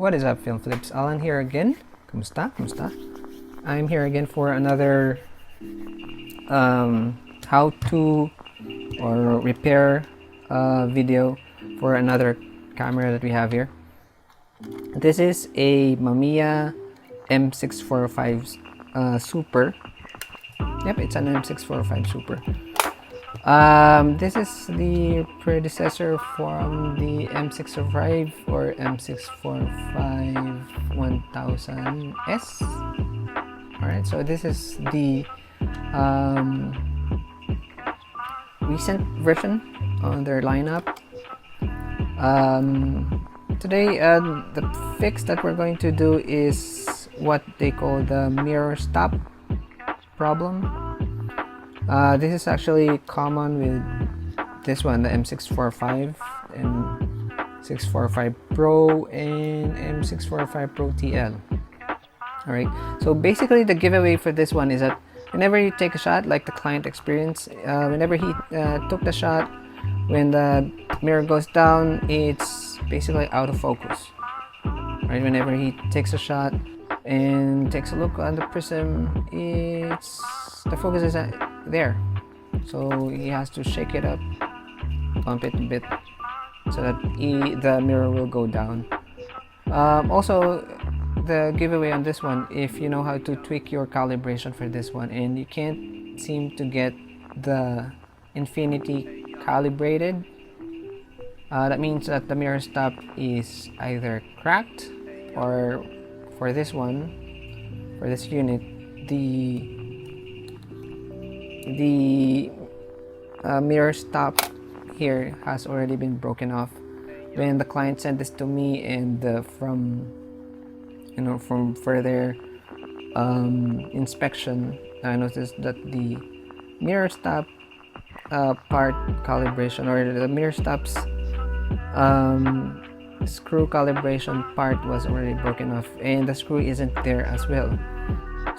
What is up, Film Flips? Alan here again. Kumusta? Kumusta? I'm here again for another how to or repair video for another camera that we have here. This is a Mamiya M645 Super. Yep, it's an M645 Super. This is the predecessor from the M645 or M645 1000S. Alright, so this is the recent version on their lineup. Today, the fix that we're going to do is what they call the mirror stop problem. This is actually common with this one, the M645 and 645 Pro and M645 Pro TL. Alright, so basically the giveaway for this one is that whenever you take a shot, like the client experience, whenever he took the shot, when the mirror goes down, it's basically out of focus. Right, whenever he takes a shot and takes a look on the prism, the focus is there, so he has to shake it up, bump it a bit, so that the mirror will go down. Also, the giveaway on this one, if you know how to tweak your calibration for this one and you can't seem to get the infinity calibrated, that means that the mirror stop is either cracked, or for this one, for this unit, the mirror stop here has already been broken off. When the client sent this to me, and from further inspection, I noticed that the mirror stop part calibration, or the mirror stops screw calibration part, was already broken off, and the screw isn't there as well.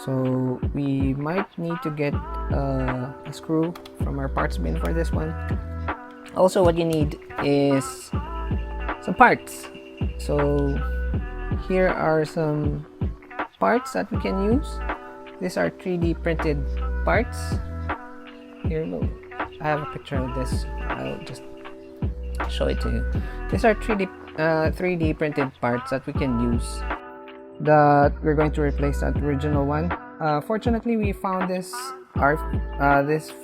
So we might need to get a screw from our parts bin for this one. Also, what you need is some parts. So here are some parts that we can use. These are 3D printed parts. Here, I have a picture of this. I'll just show it to you. These are 3D printed parts that we can use, that we're going to replace that original one. Fortunately, we found this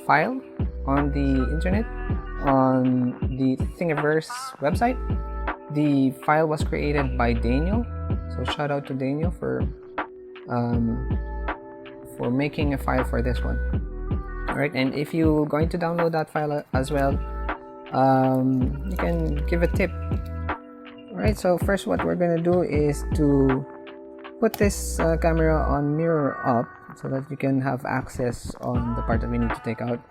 file on the internet, on the Thingiverse website. The file was created by Daniel, so shout out to Daniel for making a file for this one. Alright, and if you're going to download that file as well, you can give a tip. Alright, so first what we're gonna do is to put this camera on mirror up, so that you can have access on the part that we need to take out.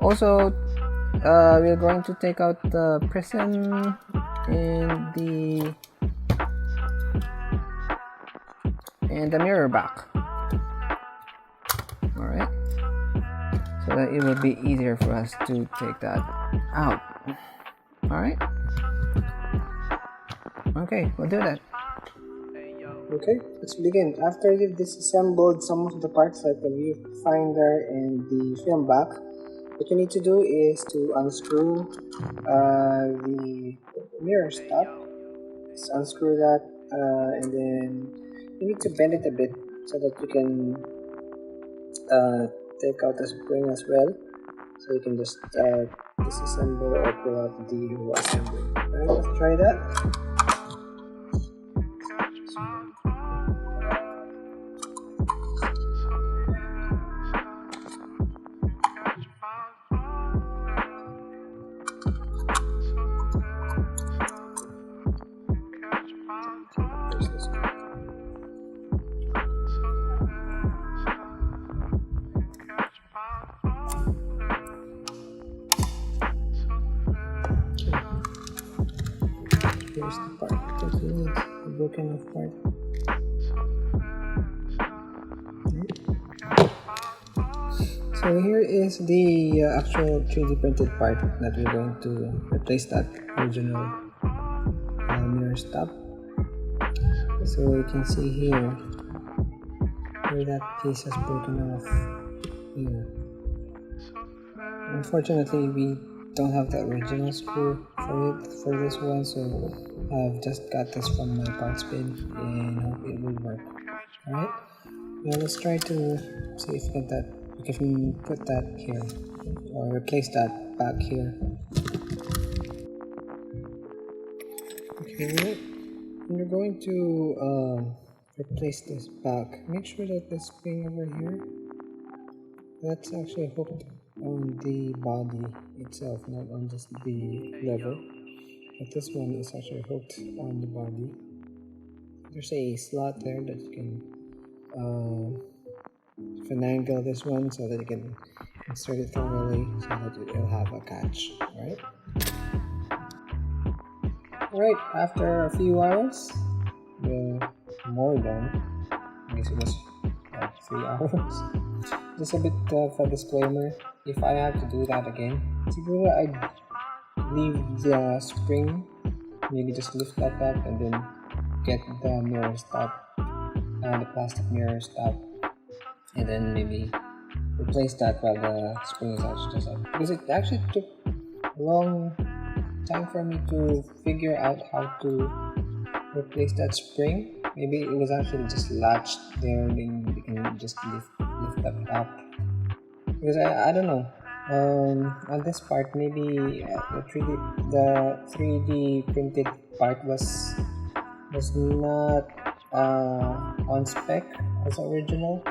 Also, we're going to take out the prism and the mirror back. Alright, so that it will be easier for us to take that out. Alright, okay, we'll do that. Okay, let's begin. After you've disassembled some of the parts like the viewfinder and the film back, what you need to do is to unscrew the mirror stop. Just unscrew that, and then you need to bend it a bit so that you can take out the spring as well. So you can just disassemble or pull out the whole assembly. Alright, let's try that. Here's the part that we need, the broken off part. So here is the actual 3D printed part that we're going to replace that original mirror stop. So you can see here where that piece has broken off here. Unfortunately, we don't have the original screw for this one, so I've just got this from my parts bin and hope it will work. Alright, now let's try to see if we can put that here or replace that back here. Okay, when you're going to replace this back, make sure that the spring over here, that's actually hooked on the body itself, not on just the lever. But this one is actually hooked on the body. There's a slot there that you can finagle this one so that you can insert it thoroughly so that it will have a catch. Alright, after a few hours, more than, I guess it was like 3 hours. Just a bit of a disclaimer, if I have to do that again, typically I'd leave the spring, maybe just lift that up and then get the mirror stop, the plastic mirror stop, and then maybe replace that while the spring is actually just up. Because it actually took a long time for me to figure out how to replace that spring. Maybe it was actually just latched there and then you can just lift that up. Because I don't know. On this part, maybe the 3D printed part was not on spec as original.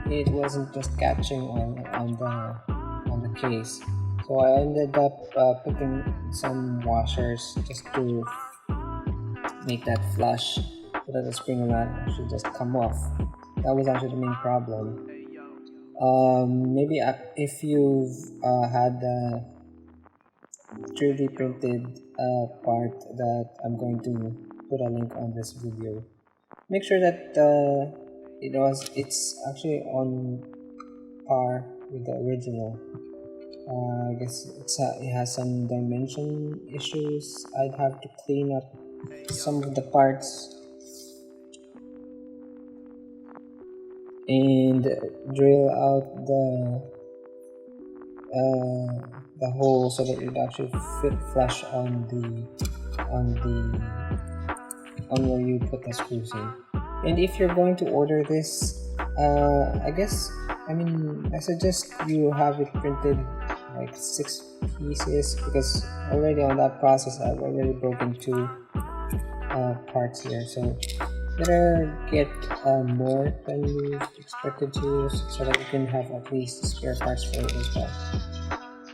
It wasn't just catching on the case. So I ended up putting some washers just to make that flush so that the spring will not actually just come off. That was actually the main problem. Maybe if you've had the 3D printed part that I'm going to put a link on this video, make sure that it's actually on par with the original. I guess it has some dimension issues. I'd have to clean up some of the parts and drill out the hole so that it actually fit flush on where you put the screws in. And if you're going to order this, I suggest you have it printed like 6 pieces, because already on that process I've already broken 2 parts here, so better get more than you expected to use so that you can have at least spare parts for it as well.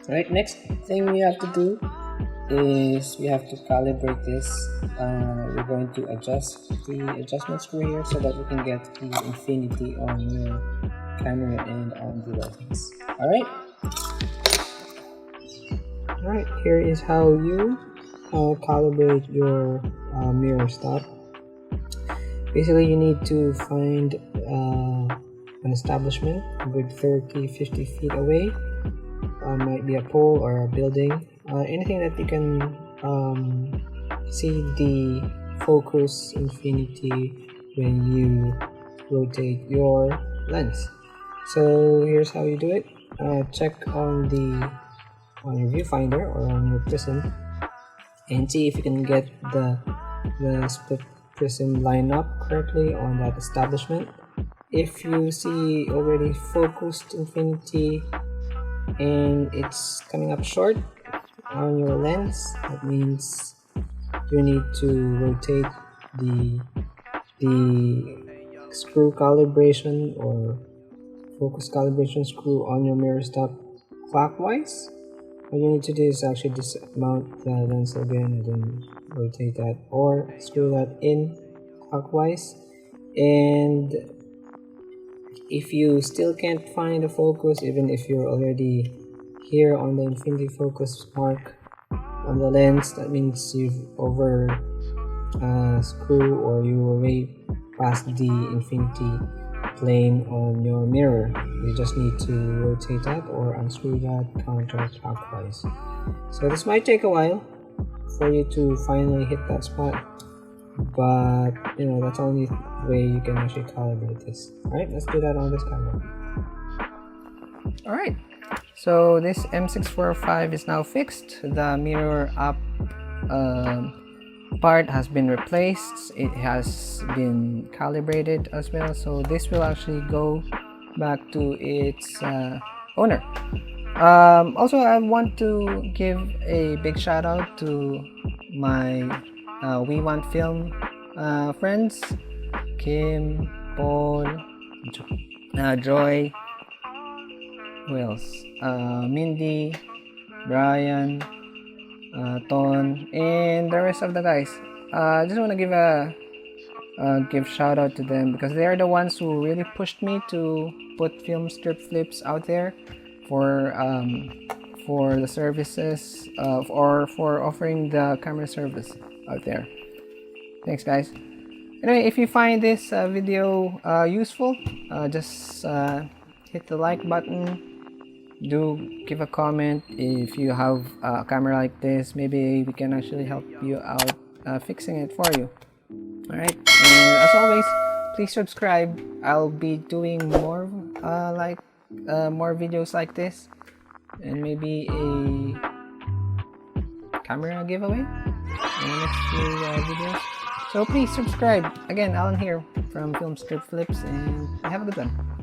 Alright, next thing we have to do is we have to calibrate this. We're going to adjust the adjustment screw here so that we can get the infinity on your camera and on the lens. Alright, here is how you calibrate your mirror stop. Basically, you need to find an establishment with 30-50 feet away. Might be a pole or a building, anything that you can see the focus infinity when you rotate your lens. So here's how you do it. Check on your viewfinder or on your prism and see if you can get the split prism line up correctly on that establishment. If you see already focused infinity and it's coming up short on your lens, that means you need to rotate the screw calibration or focus calibration screw on your mirror stop clockwise. What you need to do is actually dismount the lens again and then rotate that, or screw that in clockwise. And if you still can't find the focus, even if you're already here on the infinity focus mark on the lens, that means you've over screw or you are way past the infinity plane on your mirror. You just need to rotate that or unscrew that counterclockwise. So this might take a while for you to finally hit that spot, but you know, that's the only way you can actually calibrate this. Alright, let's do that on this camera. Alright, so this M645 is now fixed. The mirror up part has been replaced. It has been calibrated as well, so this will actually go back to its owner. Also, I want to give a big shout out to my We Want Film friends, Kim, Paul, Joy, who else? Mindy, Brian, Ton, and the rest of the guys. I just want to give shout out to them because they are the ones who really pushed me to put film strip flips out there for the services or for offering the camera service out there. Thanks, guys. Anyway, if you find this video useful, just hit the like button. Do give a comment if you have a camera like this. Maybe we can actually help you out fixing it for you. Alright, and as always, please subscribe. I'll be doing more more videos like this, and maybe a camera giveaway in the next few videos. So please subscribe. Again, Alan here from Film Strip Flips, and have a good one.